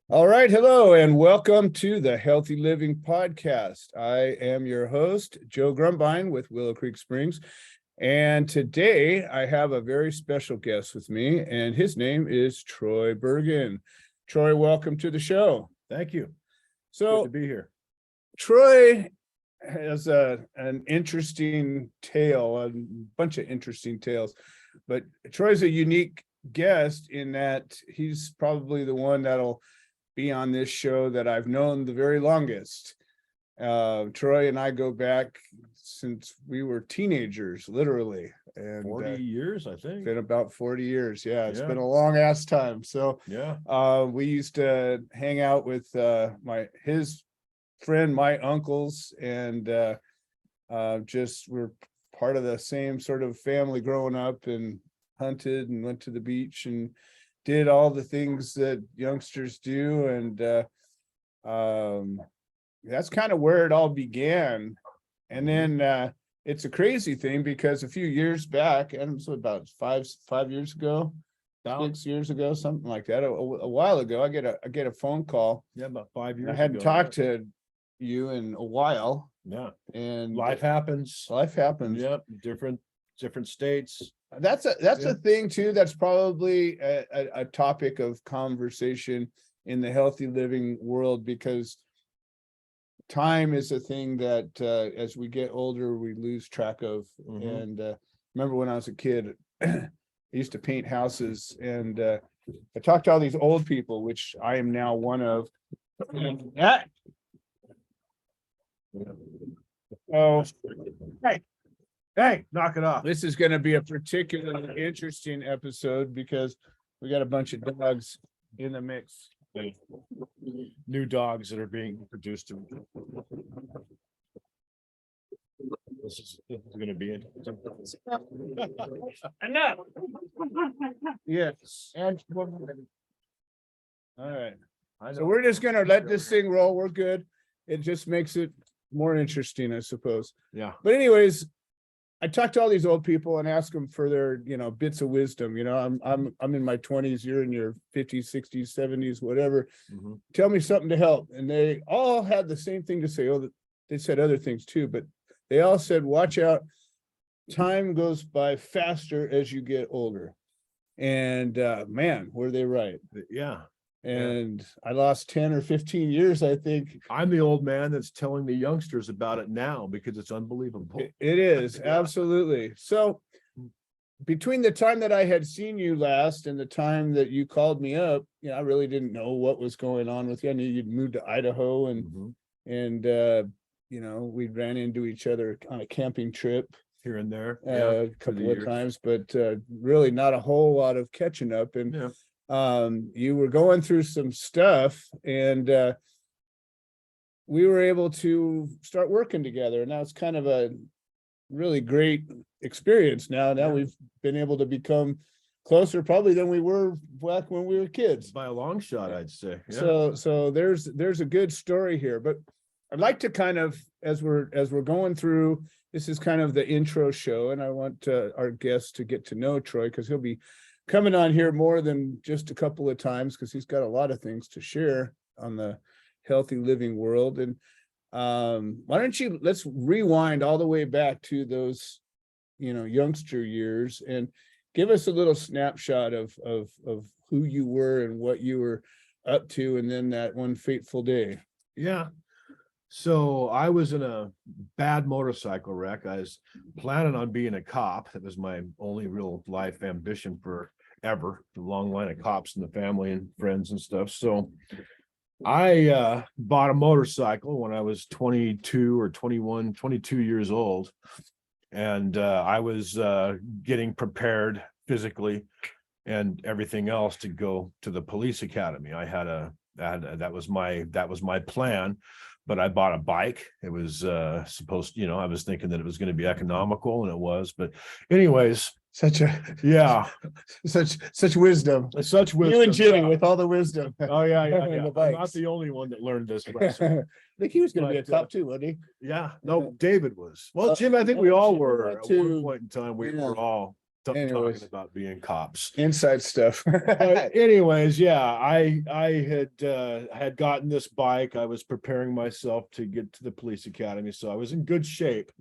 All right. Hello, and welcome to the Healthy Living Podcast. I am your host, Joe Grumbine with Willow Creek Springs. And today I have a very special guest with me, and his name is Troy Burgen. Troy, welcome to the show. Thank you. So, Good to be here. Troy has an interesting tale, a bunch of interesting tales, but Troy's a unique guest in that he's probably the one that'll be on this show that I've known the very longest. Troy and I go back since we were teenagers, literally. And 40 years, I think. Been about 40 years. Yeah, it's Yeah. been a long ass time. So Yeah. we used to hang out with his friend, my uncles, and just we're part of the same sort of family growing up, and hunted and went to the beach and did all the things that youngsters do. And that's kind of where it all began. And then it's a crazy thing because a few years back, and it was about five years ago, 6 years ago, something like that, a while ago, I get a phone call. Yeah, about 5 years I hadn't talked to you in a while. Yeah. And Life happens. Yep. Different states. That's a thing too. That's probably a topic of conversation in the healthy living world, because time is a thing that as we get older, we lose track of. And remember when I was a kid, I used to paint houses, and I talked to all these old people, which I am now one of. Oh, Hey, knock it off. this is going to be a particularly interesting episode because we got a bunch of dogs in the mix. New dogs that are being introduced to me. This is going to be interesting. Enough. Yes. And all right. So we're just going to let this thing roll. We're good. It just makes it more interesting, I suppose. Yeah. But anyways, I talk to all these old people and ask them for their, bits of wisdom. I'm in my 20s, you're in your 50s, 60s, 70s, whatever. Tell me something to help. And they all had the same thing to say. Oh, they said other things too, but they all said, watch out. Time goes by faster as you get older. And man, were they right. Yeah. And I lost 10 or 15 years, I think. I'm the old man that's telling the youngsters about it now because it's unbelievable. It is, absolutely. So between the time that I had seen you last and the time that you called me up, I really didn't know what was going on with you. I knew you'd moved to Idaho, and we ran into each other on a camping trip Here and there. a couple of times, but really not a whole lot of catching up. And you were going through some stuff, and we were able to start working together. And now it's kind of a really great experience. Now we've been able to become closer probably than we were back when we were kids. By a long shot, I'd say. Yeah. So there's a good story here, but I'd like to kind of, as we're going through, this is kind of the intro show, and I want our guests to get to know Troy, because he'll be coming on here more than just a couple of times, because he's got a lot of things to share on the healthy living world. And why don't let's rewind all the way back to those, youngster years, and give us a little snapshot of who you were and what you were up to, and then that one fateful day. Yeah. So I was in a bad motorcycle wreck. I was planning on being a cop. That was my only real life ambition forever. The long line of cops in the family and friends and stuff. So I bought a motorcycle when I was 22 or 21, 22 years old. And I was getting prepared physically and everything else to go to the police academy. That was my plan. But I bought a bike. It was supposed, I was thinking that it was going to be economical, and it was. But anyways, Such wisdom. Such wisdom. You and Jimmy with all the wisdom. Oh yeah. The I'm bikes. not the only one that learned this I lesson. think he was going to be a But, cop too, wasn't he? Yeah. No, David was. Well, Jim, I think we all were. At too. one point in time, we were all talking Anyways. about being cops. Inside stuff. Anyways, yeah, I had gotten this bike. I was preparing myself to get to the police academy, so I was in good shape.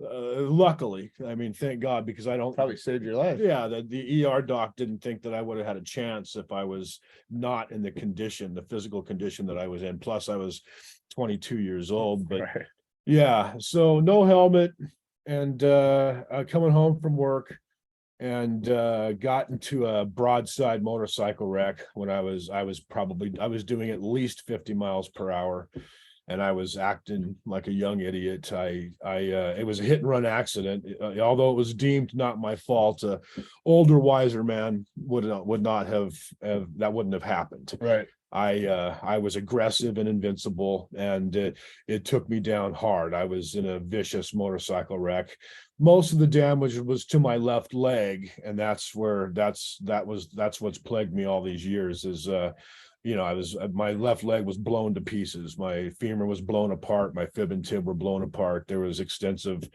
Luckily, I mean, thank God, because I don't Probably saved your life. Yeah, the ER doc didn't think that I would have had a chance if I was not in the physical condition that I was in. Plus, I was 22 years old. But Right. yeah, so no helmet, and coming home from work, and got into a broadside motorcycle wreck when I was doing at least 50 miles per hour. And I was acting like a young idiot. It was a hit and run accident. Although it was deemed not my fault, older, wiser man would not have that wouldn't have happened. Right. I was aggressive and invincible, and it took me down hard. I was in a vicious motorcycle wreck. Most of the damage was to my left leg, and that's what's plagued me all these years is my left leg was blown to pieces. My femur was blown apart. My fib and tib were blown apart. There was extensive,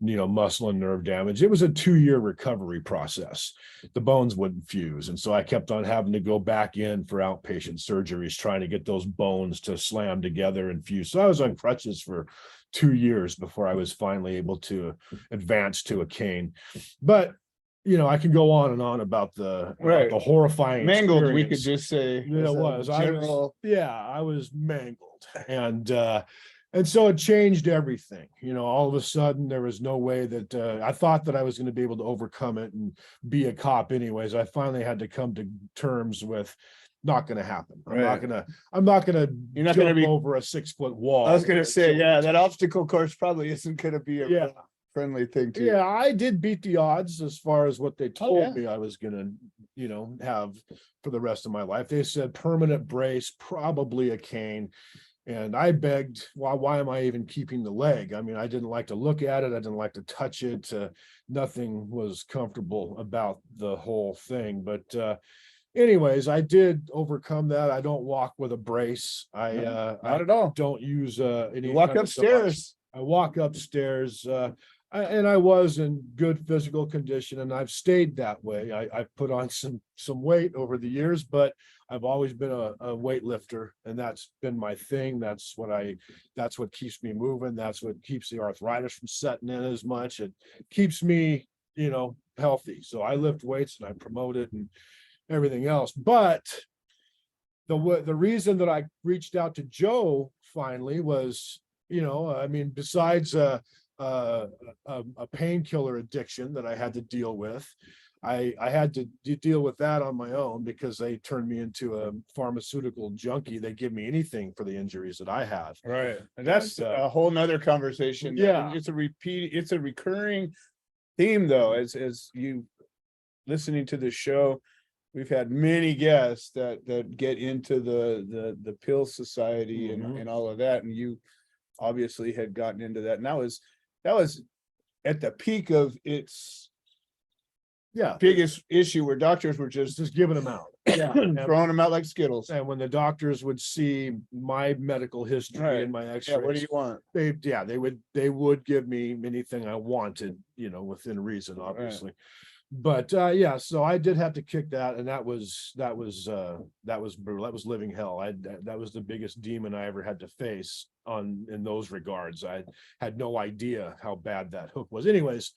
muscle and nerve damage. It was a 2-year recovery process. The bones wouldn't fuse. And so I kept on having to go back in for outpatient surgeries, trying to get those bones to slam together and fuse. So I was on crutches for 2 years before I was finally able to advance to a cane. But I can go on and on about the horrifying Mangled, we experience. could just say. It was. General... I was mangled. And so it changed everything. All of a sudden there was no way that I thought that I was going to be able to overcome it and be a cop anyways. I finally had to come to terms with not going to happen. I'm not going to You're not going to be over a 6-foot wall. I was going to say, that obstacle course probably isn't going to be a friendly thing too. Yeah, I did beat the odds as far as what they told me I was gonna, have for the rest of my life. They said permanent brace, probably a cane. And I begged, why am I even keeping the leg? I mean, I didn't like to look at it. I didn't like to touch it. Nothing was comfortable about the whole thing. But anyways, I did overcome that. I don't walk with a brace. Not at all. Don't use any. You walk upstairs. I walk upstairs. And I was in good physical condition, and I've stayed that way. I've put on some weight over the years, but I've always been a weightlifter, and that's been my thing. That's what keeps me moving. That's what keeps the arthritis from setting in as much. It keeps me, healthy. So I lift weights and I promote it and everything else. But the reason that I reached out to Joe finally was, besides a painkiller addiction that I had to deal with. I had to deal with that on my own because they turned me into a pharmaceutical junkie. They give me anything for the injuries that I have. Right. And that's a whole nother conversation. Yeah. It's a recurring theme though, as you listening to the show, we've had many guests that get into the pill society and all of that. And you obviously had gotten into that. And that was at the peak of its biggest issue, where doctors were just giving them out, throwing them out like Skittles. And when the doctors would see my medical history and my X-rays, what do you want? They would give me anything I wanted, within reason, obviously. Right. But so I did have to kick that, and that was brutal. That was living hell. That was the biggest demon I ever had to face in those regards. I had no idea how bad that hook was. Anyways,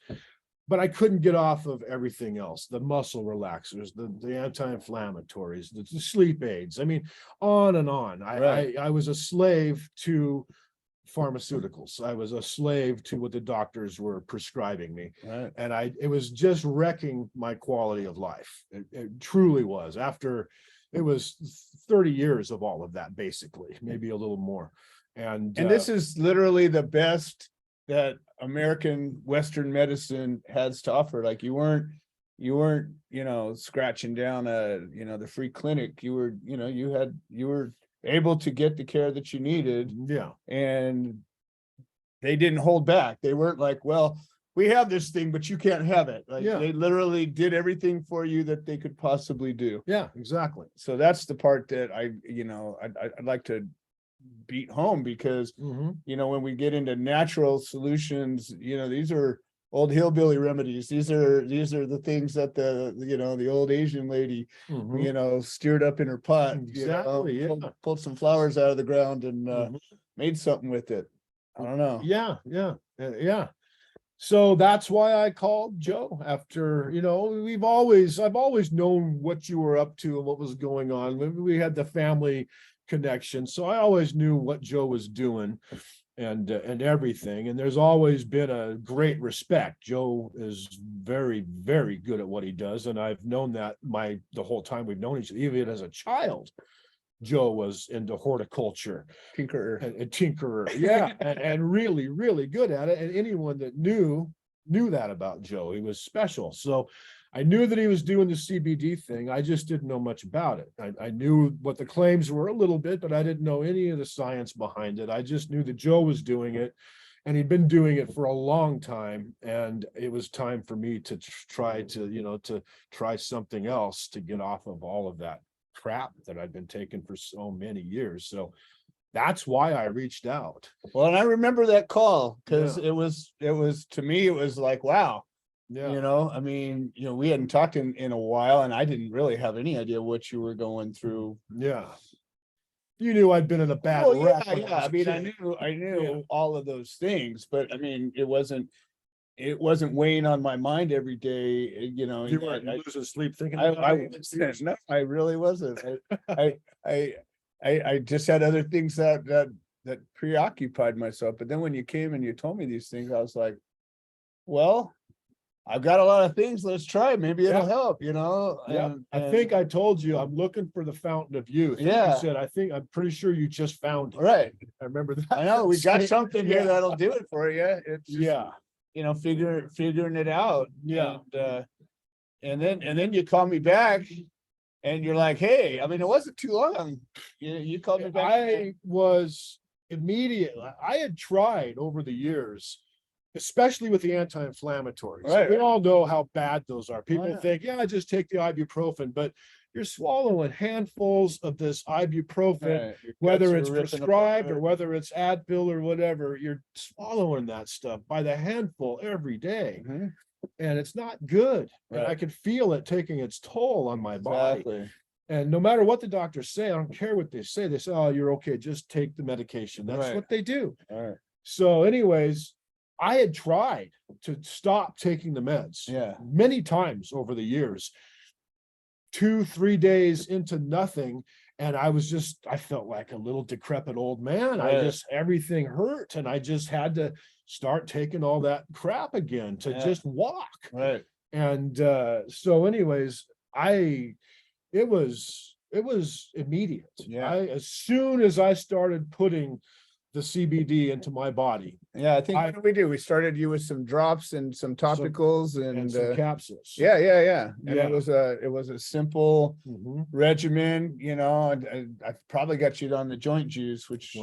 but I couldn't get off of everything else: the muscle relaxers, the anti-inflammatories, the sleep aids. I mean, on and on. I was a slave to pharmaceuticals. I was a slave to what the doctors were prescribing me. Right. And it was just wrecking my quality of life. It truly was. After it was 30 years of all of that, basically, maybe a little more. And this is literally the best that American Western medicine has to offer. Like you weren't, scratching down the free clinic. You were able to get the care that you needed. Yeah. And they didn't hold back. They weren't like, well, we have this thing, but you can't have it. Like they literally did everything for you that they could possibly do. Yeah, exactly. So that's the part that I'd like to beat home, because, when we get into natural solutions, these are old hillbilly remedies. These are the things that the old Asian lady, stirred up in her pot, Exactly, yeah. pulled some flowers out of the ground and Mhm. made something with it. I don't know. Yeah, yeah. So that's why I called Joe after, I've always known what you were up to and what was going on. We had the family connection. So I always knew what Joe was doing and everything. And there's always been a great respect. Joe is very, very good at what he does. And I've known that the whole time we've known each other, even as a child. Joe was into horticulture, Tinkerer. and tinkerer, yeah, and really, really good at it. And anyone that knew that about Joe. He was special. So I knew that he was doing the CBD thing. I just didn't know much about it. I knew what the claims were a little bit, but I didn't know any of the science behind it. I just knew that Joe was doing it, and he'd been doing it for a long time. And it was time for me to try something else to get off of all of that crap that I'd been taking for so many years. So that's why I reached out. Well, and I remember that call because it was to me, it was like, wow. Yeah. I mean, we hadn't talked in a while, and I didn't really have any idea what you were going through. Yeah. You knew I'd been in a bad wreck. Yeah. I mean, I knew all of those things, but I mean, it wasn't weighing on my mind every day. You weren't losing sleep thinking I about it. no, I really wasn't. I just had other things that preoccupied myself. But then when you came and you told me these things, I was like, well, I've got a lot of things. Let's try. Maybe it'll help, Yeah. I think I told you I'm looking for the fountain of youth. Yeah. You said, I'm pretty sure you just found it. Right. I remember that. I know we got something here that'll do it for you. It's just, figuring it out. Yeah. And then you call me back and you're like, hey, I mean, it wasn't too long. You called me back. I was immediately, I had tried over the years, especially with the anti-inflammatories. Right. We all know how bad those are. People Yeah. think, I just take the ibuprofen, but you're swallowing handfuls of this ibuprofen, Right. Your whether guts it's are ripping prescribed or apart. whether it's Advil or whatever. You're swallowing that stuff by the handful every day. Mhm. And it's not good. And I Right. could feel it taking its toll on my body. Exactly. And no matter what the doctors say, I don't care what they say. They say, oh, you're okay. Just take the medication. That's Right. what they do. All right. So anyways, I had tried to stop taking the meds many times over the years, 2-3 days into nothing. And I felt like a little decrepit old man. Right. Everything hurt. And I just had to start taking all that crap again to just walk. Right. And so anyways, it was immediate. Yeah. As soon as I started putting the CBD into my body. Yeah, I think what did we do? We started you with some drops and some topicals And some capsules. yeah. And Yeah. it was a simple Mhm. regimen, and I probably got you on the joint juice, which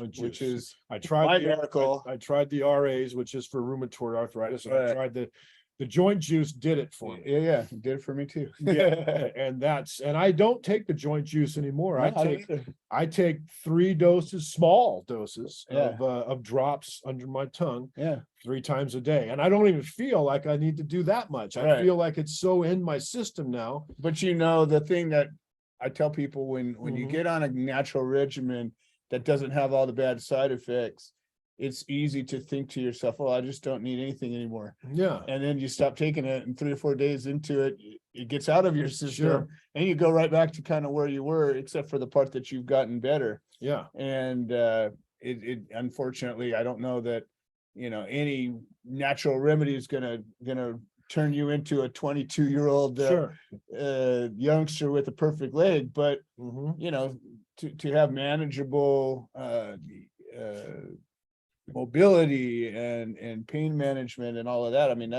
is I tried my the miracle. I tried the RAs, which is for rheumatoid arthritis, and I Right. tried the joint juice did it for me. Yeah, it did it for me too. Yeah, and I don't take the joint juice anymore. No, I don't either. I take 3 doses, small doses Yeah. of drops under my tongue Yeah. 3 times a day. And I don't even feel like I need to do that much. I Right. feel like it's so in my system now. But the thing that I tell people when you Mhm. get on a natural regimen that doesn't have all the bad side effects, it's easy to think to yourself, well, I just don't need anything anymore. Yeah. And then you stop taking it, and 3 or 4 days into it, it gets out of your system. Sure. And you go right back to kind of where you were, except for the part that you've gotten better. Yeah. And it unfortunately, I don't know that any natural remedy is gonna turn you into a 22-year-old Sure. youngster with a perfect leg, but Mhm. to have manageable mobility and pain management and all of that. I mean,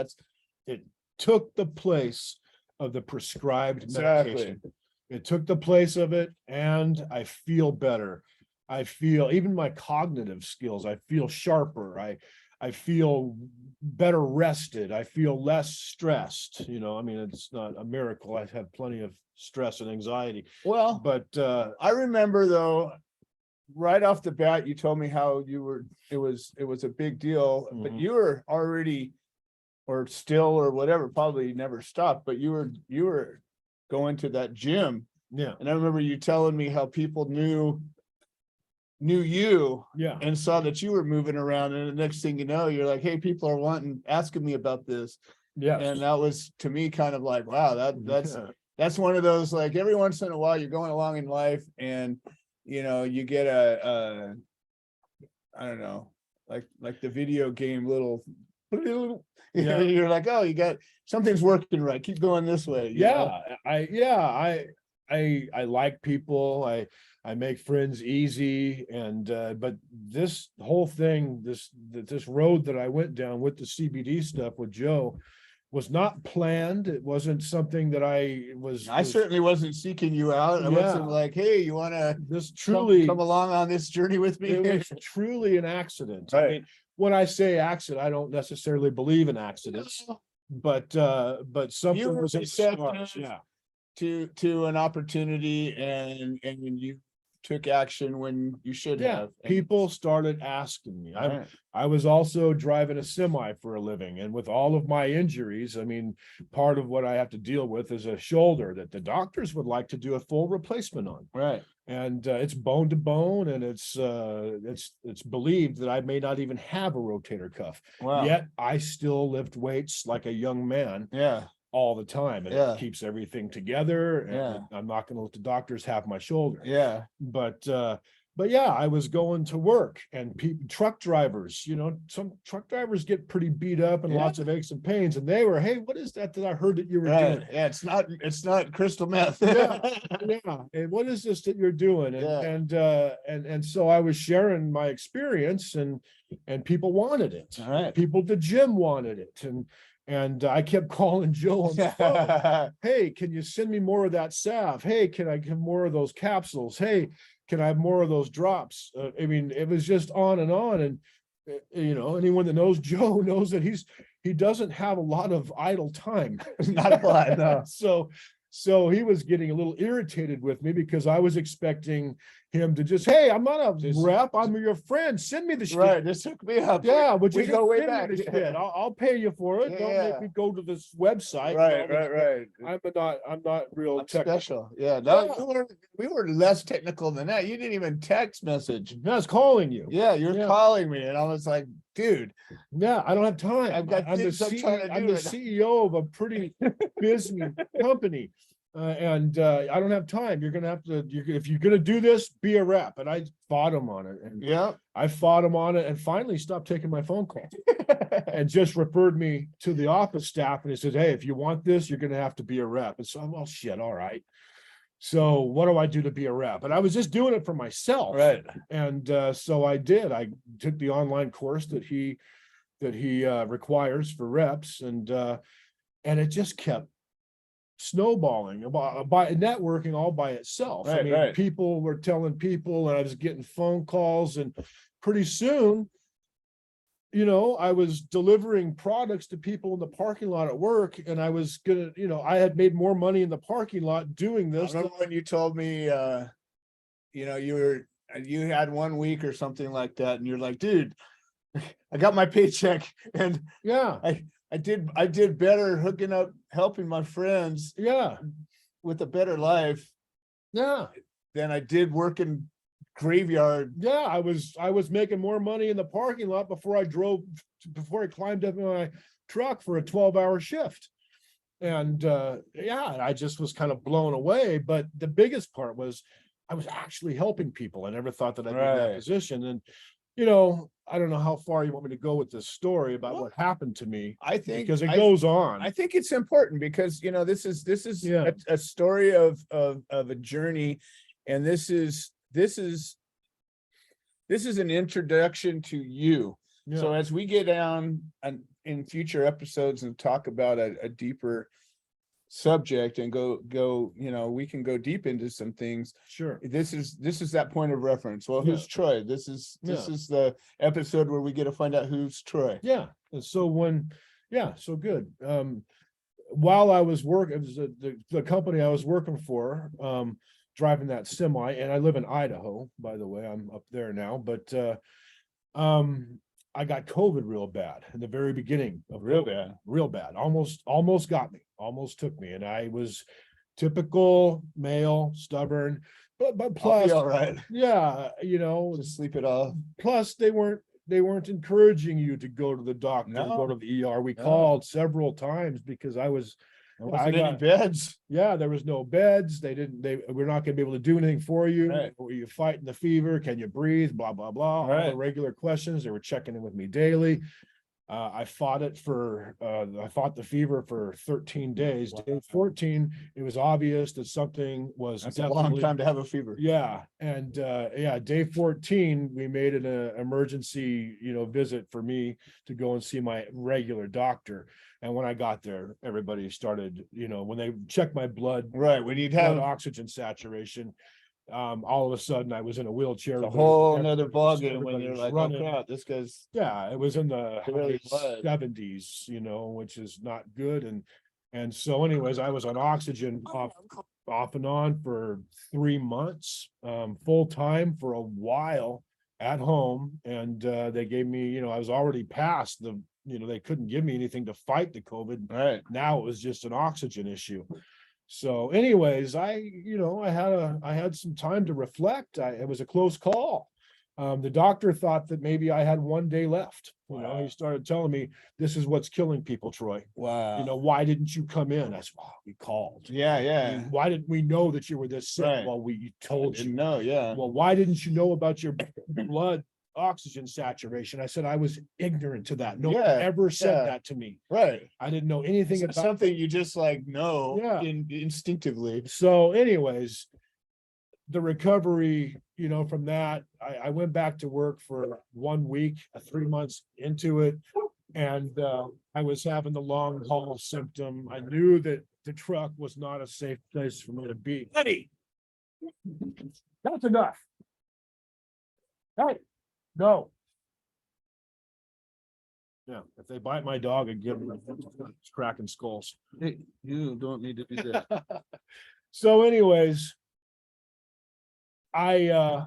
It took the place of the prescribed Exactly. medication. It took the place of it, and I feel better. I feel even my cognitive skills, I feel sharper. I feel better rested. I feel less stressed. I mean, it's not a miracle. I've had plenty of stress and anxiety, well, but I remember though, right off the bat, you told me how it was a big deal, but Mhm. you were already, or still, or whatever, probably never stopped, but you were going to that gym. Yeah. And I remember you telling me how people knew you Yeah. and saw that you were moving around. And the next thing you know, you're like, hey, people are asking me about this. Yeah. And that was, to me, kind of like, wow, that's one of those, like, every once in a while you're going along in life and, you get I don't know, like the video game little, you're like, oh, you got, something's working right. Keep going this way. I like people. I make friends easy. And, but this whole thing, this road that I went down with the CBD stuff with Joe was not planned. It wasn't something that I certainly wasn't seeking you out. I wasn't like, hey, you want to come along on this journey with me? It was truly an accident. Right. I mean, when I say accident, I don't necessarily believe in accidents, but something was in the stars. Yeah. To an opportunity, and you took action when you should have. People started asking me. I was also driving a semi for a living, and with all of my injuries, I mean, part of what I have to deal with is a shoulder that the doctors would like to do a full replacement on. Right. And it's bone to bone, and it's believed that I may not even have a rotator cuff. Wow. Yet I still lift weights like a young man. Yeah. All the time, and it keeps everything together. And I'm not going to let the doctors have my shoulder. Yeah. But yeah, I was going to work, and truck drivers, some truck drivers get pretty beat up and lots of aches and pains. And they were, hey, what is that I heard that you were doing? Yeah, it's not crystal meth. Yeah. And what is this that you're doing? And so I was sharing my experience, and people wanted it. All right. People at the gym wanted it. And I kept calling Joe on the phone. Hey, can you send me more of that salve? Hey, can I get more of those capsules? Hey, can I have more of those drops? I mean, it was just on. And anyone that knows Joe knows that he doesn't have a lot of idle time. Not a lot, no. So he was getting a little irritated with me because I was expecting him to just, hey, I'm not a rep, I'm your friend. Send me the shit. Right, just hook me up. Yeah, but we go way back. I'll pay you for it. Don't make me go to this website. Right. I'm not real special. Yeah, no, we were less technical than that. You didn't even text message. I was calling you. Yeah, you're calling me, and I was like, dude. Yeah, I don't have time. I'm the CEO of a pretty busy company. And I don't have time. You're gonna have to. If you're gonna do this, be a rep. And I fought him on it. And I fought him on it, and finally stopped taking my phone call, and just referred me to the office staff. And he said, "Hey, if you want this, you're gonna have to be a rep." And so, well, shit, all right. So what do I do to be a rep? And I was just doing it for myself, right? And so I did. I took the online course that he requires for reps, and it just kept snowballing by networking all by itself. Right, I mean, people were telling people, and I was getting phone calls, and pretty soon, I was delivering products to people in the parking lot at work, and I was gonna, I had made more money in the parking lot doing this. I remember when you told me, you had 1 week or something like that, and you're like, dude, I got my paycheck, and I did better hooking up, helping my friends with a better life than I did working graveyard. Yeah, I was making more money in the parking lot before I climbed up in my truck for a 12-hour shift. And I just was kind of blown away. But the biggest part was I was actually helping people. I never thought that I'd be in that position. And I don't know how far you want me to go with this story about what happened to me. I think because it goes on. I think it's important because this is a story of a journey, and this is an introduction to you. Yeah. So as we get down in future episodes and talk about a deeper subject and go we can go deep into some things. Sure. This is that point of reference. Well, who's Troy? This is the episode where we get to find out who's Troy. Yeah. And so so good. While I was working, it was the company I was working for, driving that semi, and I live in Idaho, by the way. I'm up there now, but I got COVID real bad in the very beginning of Real COVID. bad. Real bad. Almost got me, almost took me. And I was typical male, stubborn, but I'll plus, be all right. yeah, Just sleep it off. plus they weren't encouraging you to go to the doctor, No. go to the ER. We No. called several times because There wasn't I any got- beds. yeah, there was no beds. We're not gonna be able to do anything for you. Right. Were you fighting the fever? Can you breathe? Blah, blah, blah. All the Right. regular questions. They were checking in with me daily. I fought the fever for 13 days. Day 14, it was obvious that something was That's a long time to have a fever. yeah, and day 14, we made an emergency, visit for me to go and see my regular doctor. And when I got there, everybody started, when they checked my blood Right, when you'd blood have oxygen saturation, all of a sudden I was in a wheelchair. a whole nother Everybody's- ballgame when you're everybody's like, oh running. crap, this guy's. Yeah, it was in the It really was. 70s, which is not good. And so anyways, I was on oxygen off and on for 3 months, full time for a while at home. And they gave me, I was already past they couldn't give me anything to fight the COVID. Right. Now it was just an oxygen issue. So anyways, I had some time to reflect. It was a close call. The doctor thought that maybe I had 1 day left. Wow. He started telling me, this is what's killing people, Troy. Wow. Why didn't you come in? I said, well, we called. Yeah, I yeah. mean, why didn't we know that you were this sick? Right. Well, we told you. Didn't know, yeah. Well, why didn't you know about your blood oxygen saturation? I said, I was ignorant to that. No one Yeah, ever said yeah. that to me. Right. I didn't know anything It's about something you just like know Yeah. instinctively. So anyways, the recovery, from that, I went back to work for 1 week, 3 months into it. And I was having the long haul symptom. I knew that the truck was not a safe place for me to be. Eddie, that's enough. Hey, no. Yeah, if they bite my dog again, it's cracking skulls. Hey, you don't need to do that. So anyways, I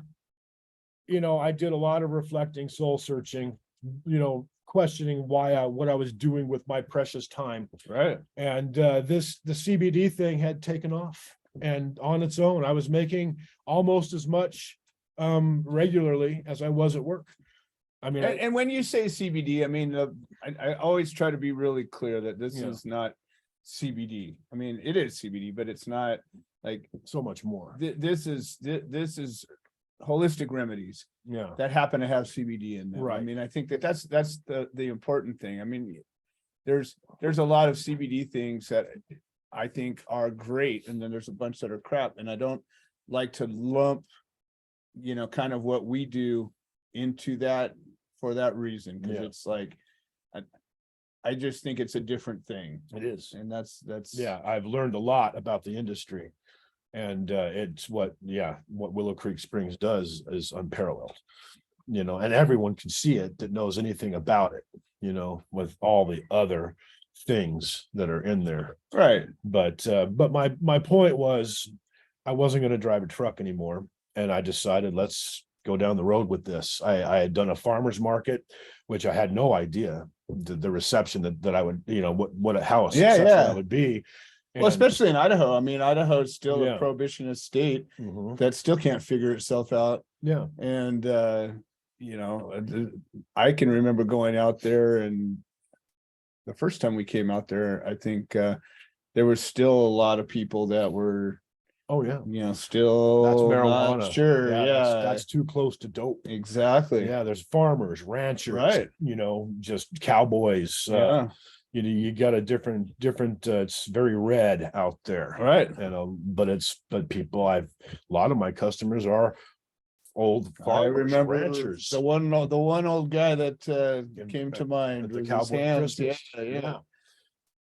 did a lot of reflecting, soul searching, questioning what I was doing with my precious time. Right. And the CBD thing had taken off, and on its own, I was making almost as much regularly as I was at work. I mean, And when you say CBD, I mean, I always try to be really clear that this Yeah. is not CBD. I mean, it is CBD, but it's not like so much more. this is holistic remedies Yeah. that happen to have CBD in them. I Right. mean, I think that's the important thing. I mean, there's a lot of CBD things that I think are great, and then there's a bunch that are crap. And I don't like to lump, kind of what we do into that for that reason, because Yeah. it's like I just think it's a different thing. It is. And that's Yeah, I've learned a lot about the industry. And it's what Willow Creek Springs does is unparalleled. And everyone can see it that knows anything about it, with all the other things that are in there. right. But my point was, I wasn't going to drive a truck anymore. And I decided, let's go down the road with this. I had done a farmer's market, which I had no idea the reception that I would, how successful yeah. that would be. Well, especially in Idaho. I mean, Idaho is still Yeah. a prohibitionist state Mhm. that still can't figure itself out. Yeah. And I can remember going out there, and the first time we came out there, I think there was still a lot of people that were, Oh, yeah. still That's not marijuana. sure. Yeah, Yeah, that's too close to dope. exactly. Yeah, there's farmers, ranchers, Right. just cowboys. Yeah, You got a different, it's very red out there. right. But people, a lot of my customers are old I farmers, remember ranchers. the one old guy that came to At mind the with his cowboy hands. Christmas. Yeah.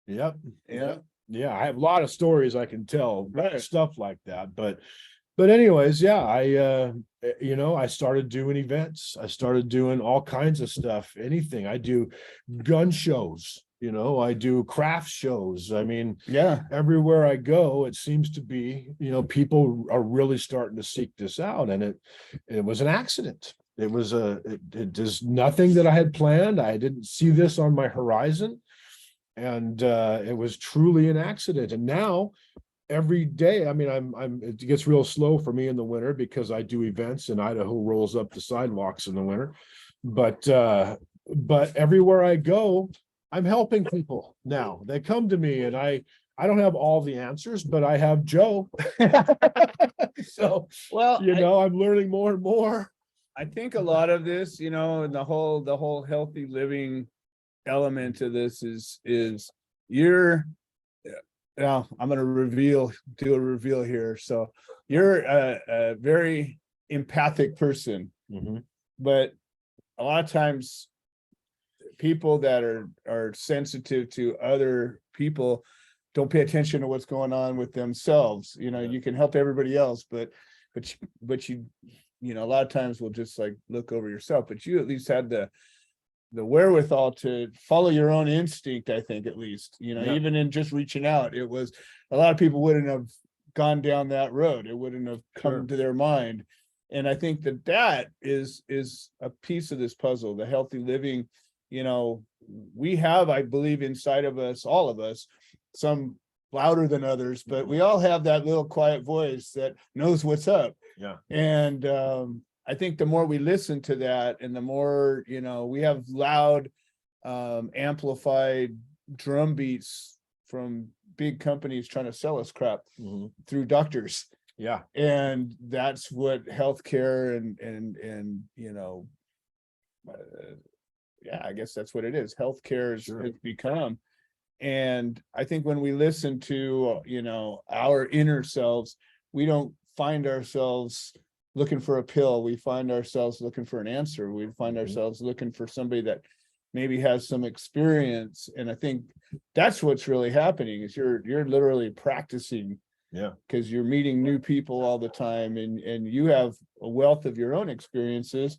Yep. Yeah. Yeah, I have a lot of stories I can tell, Right. stuff like that. But anyways, yeah, I started doing events. I started doing all kinds of stuff, anything. I do gun shows, I do craft shows. I mean, Yeah. everywhere I go, it seems to be, people are really starting to seek this out. And it was an accident. It was it is nothing that I had planned. I didn't see this on my horizon. And it was truly an accident. And now every day, I mean, it gets real slow for me in the winter because I do events and Idaho rolls up the sidewalks in the winter. But everywhere I go, I'm helping people now. They come to me and I don't have all the answers, but I have Joe. So, Well, I'm learning more and more. I think a lot of this, and the whole healthy living element to this is you're, well, I'm going to do a reveal here. So you're a very empathic person, but a lot of times people that are sensitive to other people don't pay attention to what's going on with themselves. You can help everybody else, but you a lot of times we'll just like look over yourself, but you at least had the wherewithal to follow your own instinct. I think at least, even in just reaching out, it was a lot of people wouldn't have gone down that road. It wouldn't have come to their mind. And I think that is a piece of this puzzle, the healthy living. We have, I believe, inside of us, all of us, some louder than others, but we all have that little quiet voice that knows what's up. Yeah. And I think the more we listen to that, and the more, we have loud, amplified drum beats from big companies trying to sell us crap through doctors. Yeah. And that's what healthcare and I guess that's what it is. Healthcare has become. And I think when we listen to, our inner selves, we don't find ourselves looking for a pill. We find ourselves looking for an answer. We find ourselves looking for somebody that maybe has some experience. And I think that's what's really happening is you're literally practicing. Yeah. Because you're meeting new people all the time, and you have a wealth of your own experiences,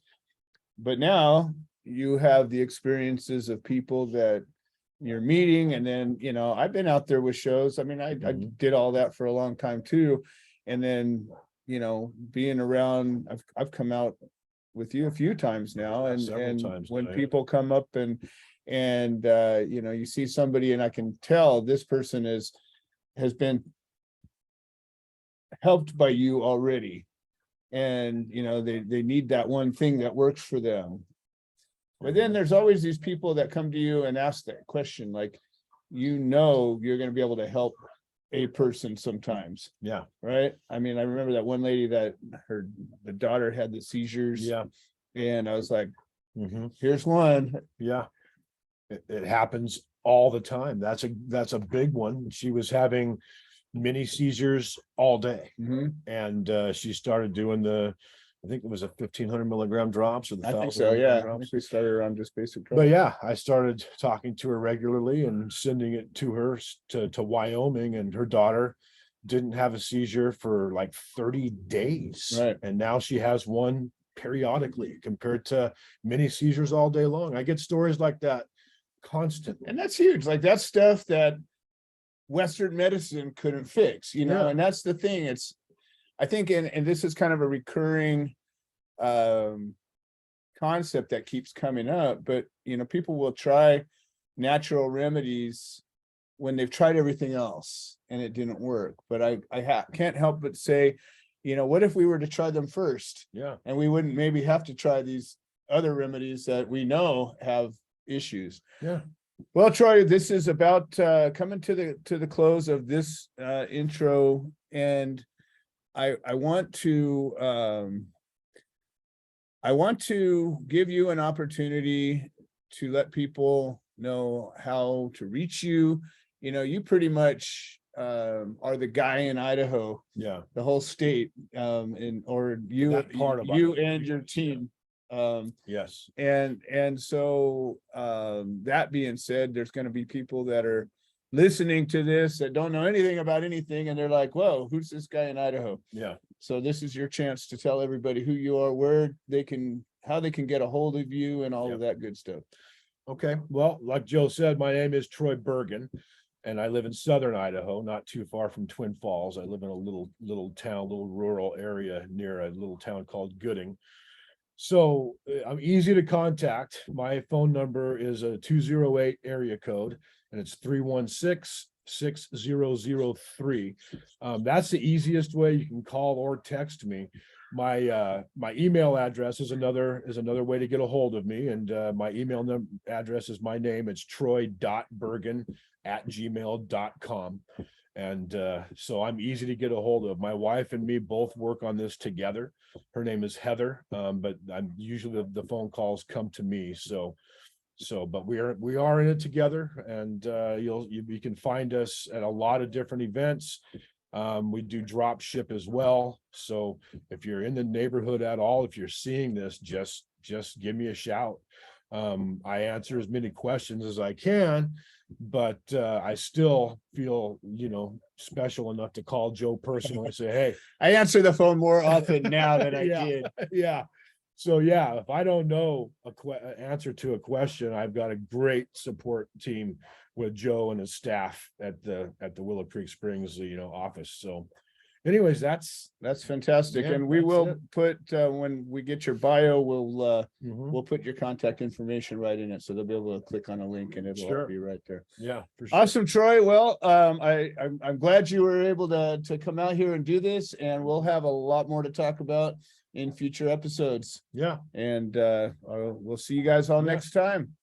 but now you have the experiences of people that you're meeting. And then, I've been out there with shows. I mean, I did all that for a long time too. And then, being around, I've come out with you a few times now, and times when now, yeah. people come up and you see somebody, and I can tell this person has been helped by you already, and they need that one thing that works for them. But then there's always these people that come to you and ask that question, like, you're going to be able to help a person sometimes. Yeah. Right. I mean, I remember that one lady that the daughter had the seizures. Yeah. And I was like, here's one. Yeah. It happens all the time. That's a big one. She was having mini seizures all day. And she started doing I think it was a 1,500 milligram drops, or the I think 1,000 so. Yeah. I drops. think we started around just basic But drugs. yeah, I started talking to her regularly and sending it to her to Wyoming, and her daughter didn't have a seizure for like 30 days. Right. And now she has one periodically compared to many seizures all day long. I get stories like that constantly. And that's huge. Like, that's stuff that Western medicine couldn't fix, Yeah. and that's the thing. I think, and this is kind of a recurring concept that keeps coming up, but people will try natural remedies when they've tried everything else and it didn't work. But I can't help but say, what if we were to try them first? Yeah. And we wouldn't maybe have to try these other remedies that we know have issues. Yeah. Well, Troy, this is about coming to the close of this intro, and I want to give you an opportunity to let people know how to reach you. You pretty much are the guy in Idaho, Yeah. the whole state, or you, That part of you Idaho. and your team. Yes. And so that being said, there's going to be people that are listening to this that don't know anything about anything, and they're like, whoa, who's this guy in Idaho? Yeah. So this is your chance to tell everybody who you are, how they can get a hold of you, and all of that good stuff. Okay. Well, like Joe said, my name is Troy Burgen, and I live in southern Idaho, not too far from Twin Falls. I live in a little town, little rural area near a little town called Gooding. So I'm easy to contact. My phone number is a 208 area code and it's 316-6003. That's the easiest way. You can call or text me. My email address is another way to get a hold of me. And my email address is my name. It's troy.burgen@gmail.com. And so I'm easy to get a hold of. My wife and me both work on this together. Her name is Heather, but I'm usually the phone calls come to me. But we are in it together, and you can find us at a lot of different events. We do drop ship as well. So if you're in the neighborhood at all, if you're seeing this, just give me a shout. I answer as many questions as I can, but I still feel, special enough to call Joe personally and say, hey. I answer the phone more often now than I Yeah. did. Yeah. So yeah, if I don't know answer to a question, I've got a great support team with Joe and his staff at the Willow Creek Springs, office. So anyways, that's fantastic. Yeah, And we that's will it. put, when we get your bio, Mhm. we'll put your contact information right in it. So they'll be able to click on a link and it'll all Sure. be right there. Yeah, for sure. Awesome, Troy. Well, I'm glad you were able to come out here and do this, and we'll have a lot more to talk about in future episodes. Yeah. And we'll see you guys all Yeah. next time.